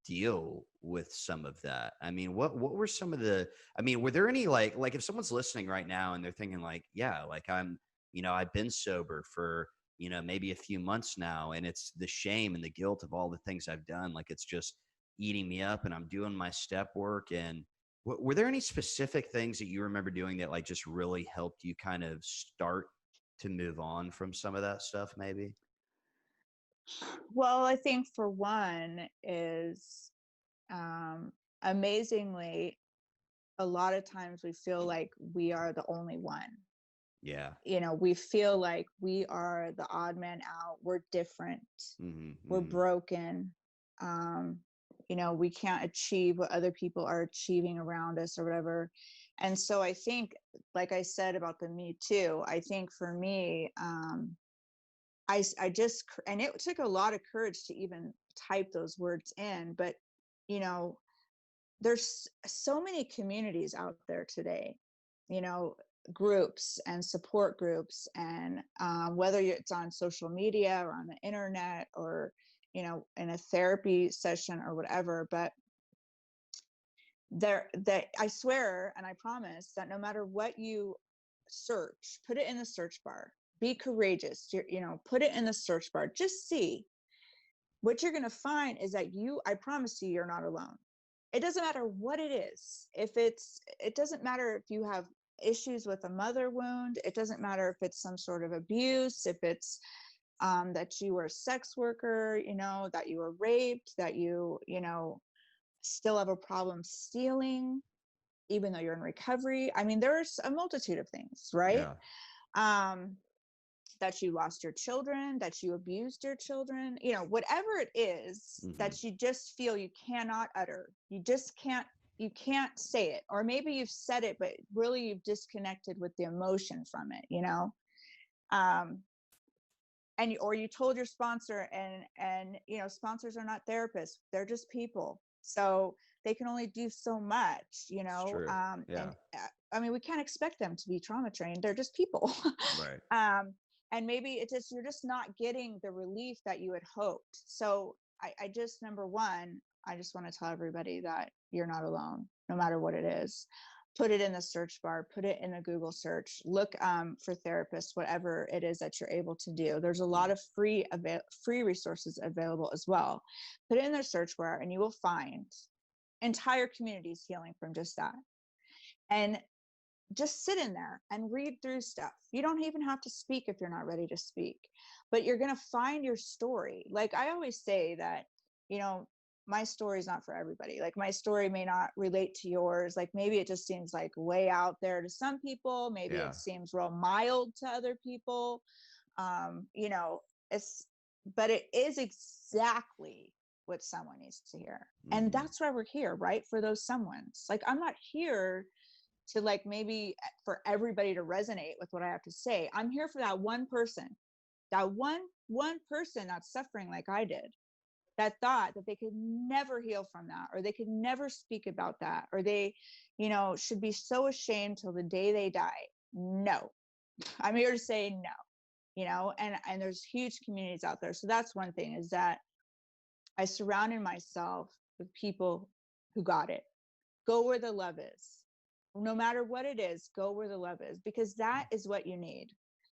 deal with some of that? I mean, what were some of the, I mean, were there any, like if someone's listening right now and they're thinking like, yeah, like I've been sober for, maybe a few months now, and it's the shame and the guilt of all the things I've done, like it's just eating me up, and I'm doing my step work. And were there any specific things that you remember doing that like just really helped you kind of start to move on from some of that stuff maybe? Well, I think for one is, amazingly, a lot of times we feel like we are the only one. Yeah. We feel like we are the odd man out. We're different. Hmm. We're Hmm. broken. Um, we can't achieve what other people are achieving around us or whatever. And so I think, like I said about the Me Too, I think for me, I just, and it took a lot of courage to even type those words in, but, you know, there's so many communities out there today, you know, groups and support groups, and whether it's on social media or on the internet or, in a therapy session or whatever. But that I swear and I promise that no matter what you search, put it in the search bar. Be courageous. Put it in the search bar. Just see what you're going to find is that I promise you, you're not alone. It doesn't matter what it is. It doesn't matter if you have issues with a mother wound. It doesn't matter if it's some sort of abuse, if it's that you were a sex worker, that you were raped, that still have a problem stealing, even though you're in recovery. I mean, there's a multitude of things, right? Yeah. Um, that you lost your children, that you abused your children, whatever it is Hmm. that you just feel you cannot utter. You can't say it. Or maybe you've said it, but really you've disconnected with the emotion from it. Um, or you told your sponsor, and sponsors are not therapists, they're just people, so they can only do so much. It's true. And Yeah. I mean, we can't expect them to be trauma trained, they're just people. Right. And maybe you're just not getting the relief that you had hoped. So I just, number one, I just want to tell everybody that you're not alone, no matter what it is. Put it in the search bar, put it in a Google search, look for therapists, whatever it is that you're able to do. There's a lot of free resources available as well. Put it in their search bar and you will find entire communities healing from just that. And just sit in there and read through stuff. You don't even have to speak if you're not ready to speak, but you're going to find your story. Like I always say that, my story is not for everybody. Like my story may not relate to yours. Like maybe it just seems like way out there to some people. Maybe Yeah. it seems real mild to other people. You know, it's, but it is exactly what someone needs to hear. And Hmm. that's why we're here, right? For those someones. Like I'm not here to like maybe for everybody to resonate with what I have to say. I'm here for that one person, that one person that's suffering like I did, that thought that they could never heal from that, or they could never speak about that, or they, should be so ashamed till the day they die. No, I'm here to say no, and there's huge communities out there. So that's one thing, is that I surrounded myself with people who got it. Go where the love is. No matter what it is, go where the love is, because that is what you need.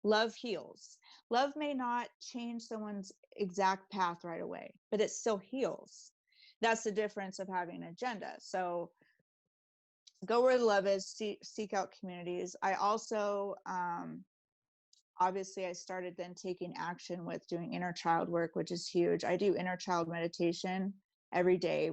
Love heals. Love may not change someone's exact path right away, but it still heals. That's the difference of having an agenda. So go where the love is, seek out communities. I also, obviously I started then taking action with doing inner child work, which is huge. I do inner child meditation every day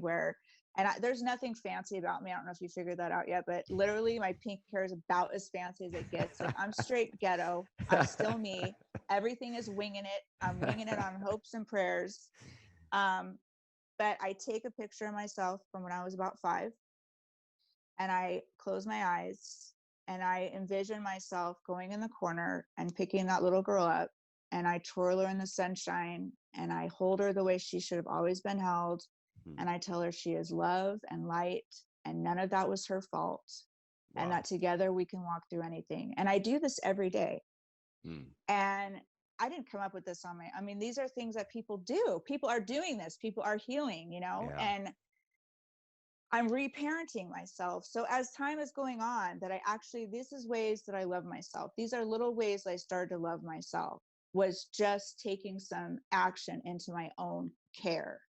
there's nothing fancy about me. I don't know if you figured that out yet, but literally my pink hair is about as fancy as it gets. Like I'm straight ghetto. I'm still me. Everything is winging it. I'm winging it on hopes and prayers. But I take a picture of myself from when I was about 5, and I close my eyes And I envision myself going in the corner and picking that little girl up, and I twirl her in the sunshine, and I hold her the way she should have always been held. Mhm. And I tell her she is love and light, and none of that was her fault. And Wow. that together we can walk through anything. And I do this every day. Mm. And I didn't come up with this on I mean, these are things that people do. People are doing this. People are healing, Yeah. and I'm reparenting myself. So as time is going on, that this is ways that I love myself. These are little ways I started to love myself, was just taking some action into my own care,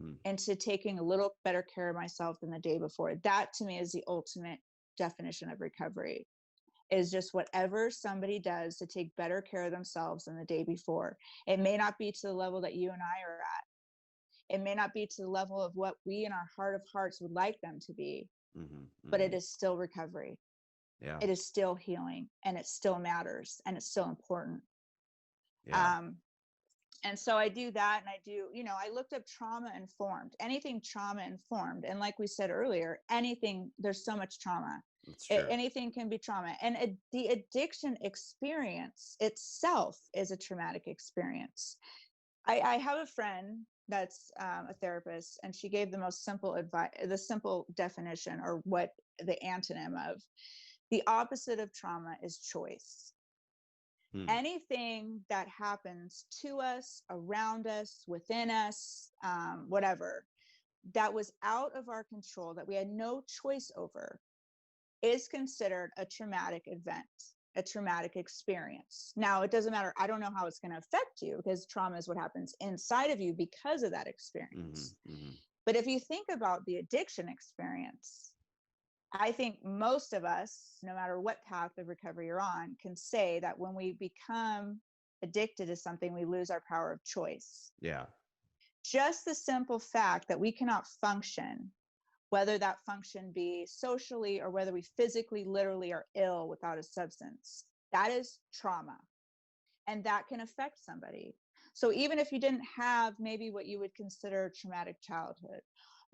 Mm. into taking a little better care of myself than the day before. That to me is the ultimate definition of recovery, is just whatever somebody does to take better care of themselves than the day before. It may not be to the level that you and I are at. It may not be to the level of what we in our heart of hearts would like them to be, Mhm. but it Mhm. is still recovery. Yeah. It is still healing, and it still matters, and it's still important. Yeah. Um, and so I do that, and I looked up trauma informed, anything trauma informed. And like we said earlier, there's so much trauma. That's true. Anything can be trauma. And the addiction experience itself is a traumatic experience. I have a friend that's a therapist, and she gave the most simple advice, the simple definition, or what the antonym of the opposite of trauma is: choice. Hmm. Anything that happens to us, around us, within us, whatever, that was out of our control, that we had no choice over, is considered a traumatic event, a traumatic experience. Now, it doesn't matter. I don't know how it's going to affect you, because trauma is what happens inside of you because of that Mhm. experience. Mhm. But if you think about the addiction experience, I think most of us, no matter what path of recovery you're on, can say that when we become addicted to something, we lose our power of choice. Yeah. Just the simple fact that we cannot function, whether that function be socially or whether we physically, literally are ill without a substance, that is trauma. And that can affect somebody. So even if you didn't have maybe what you would consider a traumatic childhood,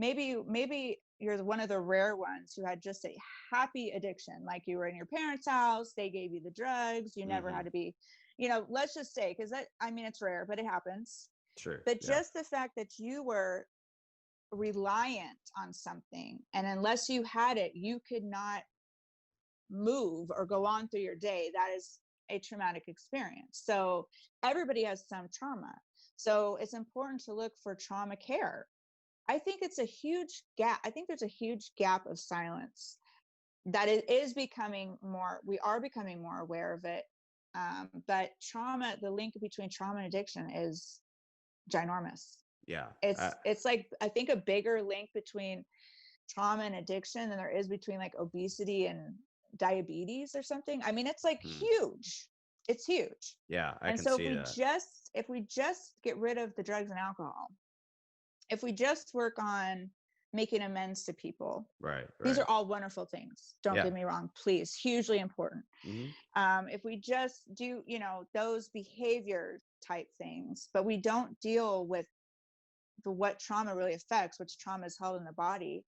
maybe you're one of the rare ones who had just a happy addiction, like you were in your parents' house, they gave you the drugs, you never had Mhm. to be, let's just say, because it's rare, but it happens. Sure. But Yeah. just the fact that you were reliant on something, and unless you had it, you could not move or go on through your day, that is a traumatic experience. So everybody has some trauma. So it's important to look for trauma care. I think it's a huge gap. I think there's a huge gap of silence that it is becoming more, we are becoming more aware of it. But trauma, the link between trauma and addiction is ginormous. Yeah. It's like, I think, a bigger link between trauma and addiction than there is between like obesity and diabetes or something. I mean, it's like Hmm. huge. It's huge. Yeah. I And can so see that. if we just get rid of the drugs and alcohol, if we just work on making amends to people, Right. these Right. are all wonderful things. Don't Yeah. get me wrong, please, hugely important. Mhm. If we just do, those behavior type things, but we don't deal with what trauma really affects, which trauma is held in the body,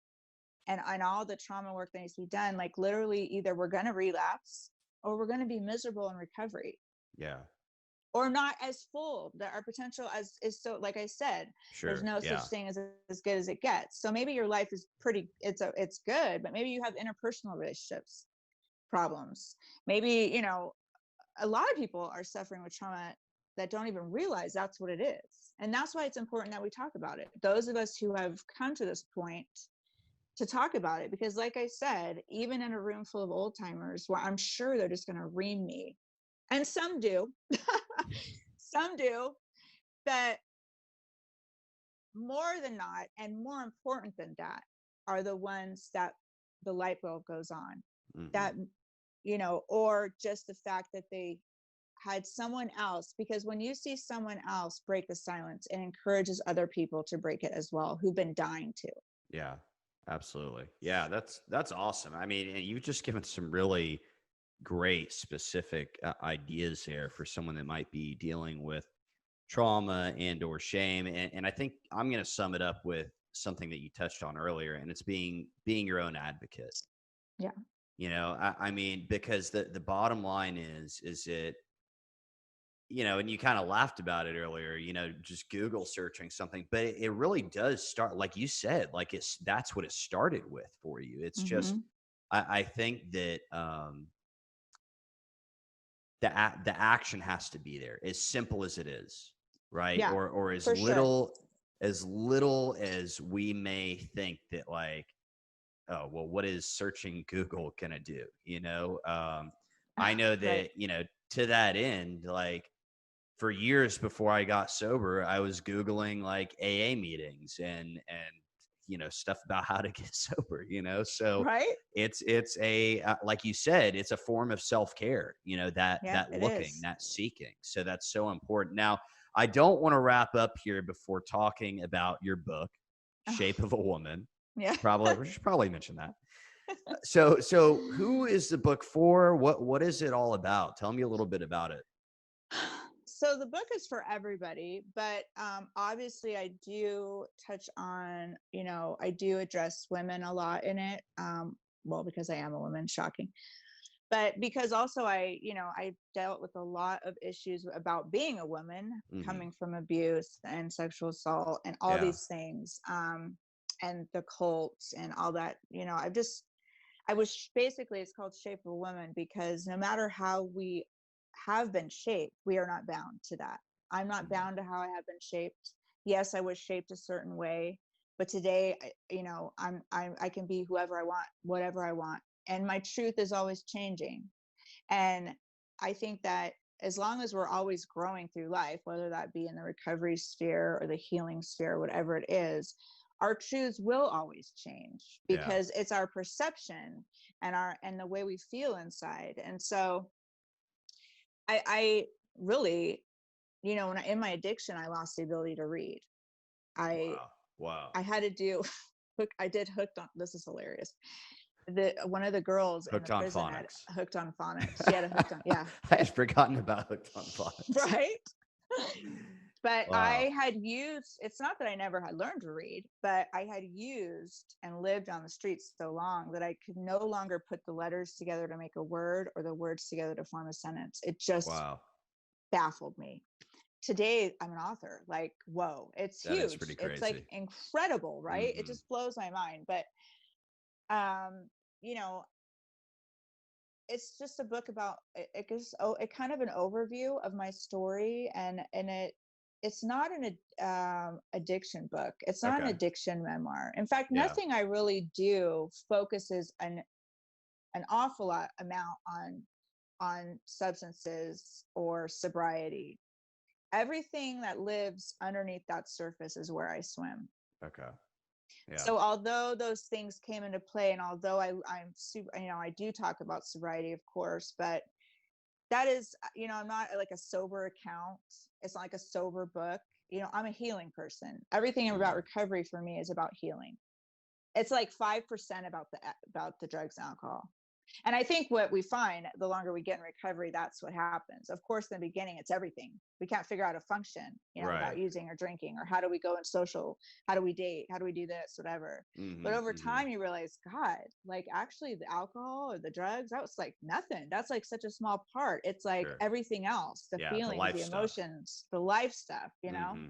and all the trauma work that needs to be done, like literally either we're going to relapse or we're going to be miserable in recovery, Yeah. or not as full, that our potential is so, like I said, there's Sure. no such Yeah. thing as good as it gets. So maybe your life is it's good, but maybe you have interpersonal relationships problems. Maybe, a lot of people are suffering with trauma that don't even realize that's what it is. And that's why it's important that we talk about it. Those of us who have come to this point, to talk about it, because like I said, even in a room full of old timers, well, I'm sure they're just going to ream me, and some do. Some do. But more than not, and more important than that, are the ones that the light bulb goes on, Mhm. that, or just the fact that they had someone else, because when you see someone else break the silence, it encourages other people to break it as well, who've been dying to. Yeah. Absolutely. Yeah. That's awesome. I mean, and you've just given some really great specific ideas there for someone that might be dealing with trauma and or shame. And I think I'm going to sum it up with something that you touched on earlier, and it's being your own advocate. Yeah. I mean, because the bottom line is it, and you kind of laughed about it earlier, just Google searching something, but it really does start, like you said, like that's what it started with for you. It's just, Mm-hmm. I think that, the action has to be there, as simple as it is, right? Yeah, Or for sure. as little as we may think that, like, oh, well, what is searching Google gonna do? I know Right. that, to that end, like, for years before I got sober, I was Googling like AA meetings and stuff about how to get sober, so Right. it's a, like you said, it's a form of self-care, Yeah, that it looking, is. that seeking. So that's so important. Now, I don't want to wrap up here before talking about your book, Shape of a Woman. Yeah. We should probably mention that. So who is the book for? What is it all about? Tell me a little bit about it. So the book is for everybody, but obviously I do touch on, I do address women a lot in it. Well, because I am a woman, shocking. But because also I dealt with a lot of issues about being a woman, Hmm. coming from abuse and sexual assault and all Yeah. these things, and the cults and all that. I was basically, it's called Shape of a Woman because no matter how we have been shaped, we are not bound to that. I'm not Mhm. bound to how I have been shaped. Yes, I was shaped a certain way, but today, I can be whoever I want, whatever I want, and my truth is always changing. And I think that as long as we're always growing through life, whether that be in the recovery sphere or the healing sphere, whatever it is, our truths will always change Yeah. because it's our perception and the way we feel inside. And so I really, in my addiction, I lost the ability to read. I Wow. Wow. I had to do I did hooked on, this is hilarious. One of the girls in the Hooked on prison had phonics. hooked on phonics. She had a hooked on, yeah. I had forgotten about hooked on phonics. Right. But Wow. I had used, it's not that I never had learned to read, but I had used and lived on the streets so long that I could no longer put the letters together to make a word or the words together to form a sentence. It just Wow. baffled me. Today, I'm an author. Like, whoa, it's That is pretty huge. It's like crazy. incredible, right? It Hmm. just blows my mind. But, um, you know, it's just a book about it gives it kind of an overview of my story, and it's not an addiction book. It's not an Okay. addiction memoir. In fact, Yeah. nothing I really do focuses an awful lot amount on substances or sobriety. Everything that lives underneath that surface is where I swim. Okay. Yeah. So although those things came into play, and although I'm super, I do talk about sobriety, of course, but that is, I'm not like a sober account. It's not like a sober book. I'm a healing person. Everything about Hmm. recovery for me is about healing. It's like 5% about the drugs and alcohol. And I think what we find, the longer we get in recovery, that's what happens. Of course, in the beginning, it's everything. We can't figure out how to function, Right. without using or drinking, or how do we go in social, how do we date, how do we do this, whatever. But Hmm. over Hmm. time, you realize, God, like actually the alcohol or the drugs, that was like nothing. That's like such a small part. It's like Sure. everything else, the Yeah. The feelings, life the stuff. emotions, the life stuff. Hmm.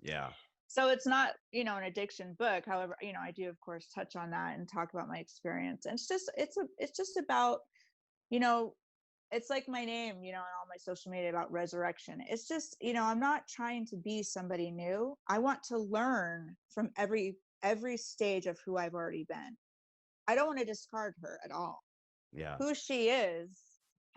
Yeah. So it's not, an addiction book. However, I do of course touch on that and talk about my experience. And it's just about, you know, it's like my name, on all my social media about resurrection. It's just, I'm not trying to be somebody new. I want to learn from every stage of who I've already been. I don't want to discard her at all. Yeah. Who she is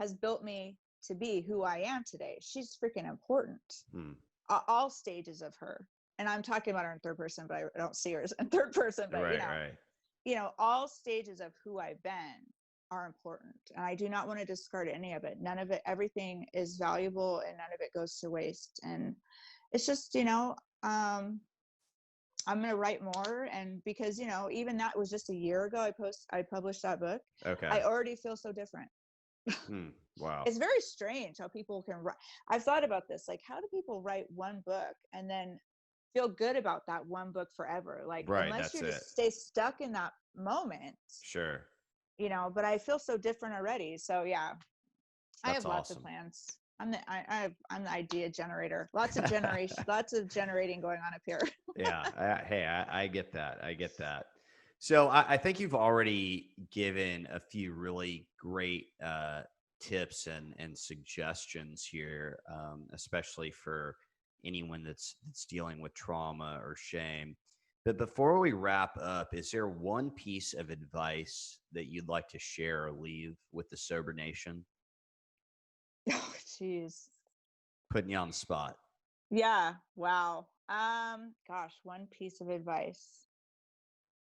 has built me to be who I am today. She's freaking important. Hmm. All stages of her. And I'm talking about her in third person, but I don't see her as in third person. But Right. Right. all stages of who I've been are important, and I do not want to discard any of it. None of it, everything is valuable, and none of it goes to waste. And it's just, I'm going to write more. And because, even that was just a year ago, I published that book. Okay. I already feel so different. Hmm. Wow. It's very strange how people can write. I've thought about this, like, how do people write one book and then feel good about that one book forever? Like, Right. unless That's you it. just stay stuck in that moment, Sure. but I feel so different already. So yeah, I have lots of plans. I'm the idea generator. Lots of generating going on up here. Yeah. Hey, I get that. I get that. So I think you've already given a few really great tips and suggestions here, especially for anyone that's dealing with trauma or shame. But before we wrap up, is there one piece of advice that you'd like to share or leave with the Sober Nation? Oh, jeez. Putting you on the spot. Yeah. Wow. Gosh, one piece of advice.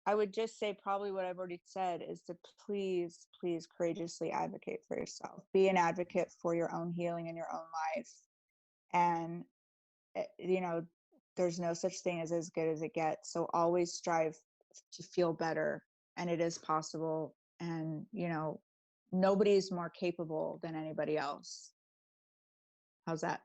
I would just say probably what I've already said is to please, please courageously advocate for yourself. Be an advocate for your own healing in your own life. And, there's no such thing as good as it gets. So always strive to feel better. And it is possible. And, nobody's more capable than anybody else. How's that?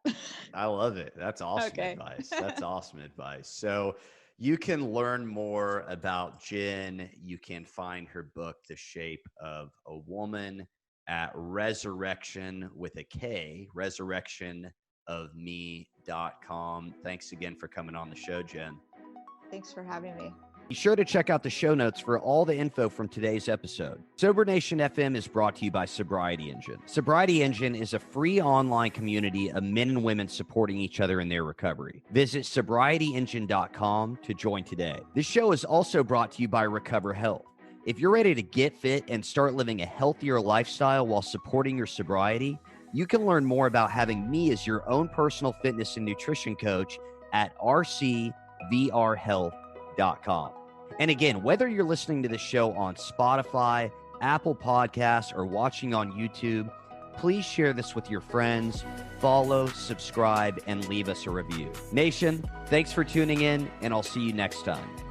I love it. That's awesome Okay. advice. That's awesome advice. So you can learn more about Jen. You can find her book, The Shape of a Woman, at Resurrection with a K, resurrectionofme.com. Thanks again for coming on the show, Jen. Thanks for having me. Be sure to check out the show notes for all the info from today's episode. Sober Nation FM is brought to you by Sobriety Engine. Sobriety Engine is a free online community of men and women supporting each other in their recovery. Visit sobrietyengine.com to join today. This show is also brought to you by Recover Health. If you're ready to get fit and start living a healthier lifestyle while supporting your sobriety, you can learn more about having me as your own personal fitness and nutrition coach at rcvrhealth.com. And again, whether you're listening to the show on Spotify, Apple Podcasts, or watching on YouTube, please share this with your friends, follow, subscribe, and leave us a review. Nation, thanks for tuning in, and I'll see you next time.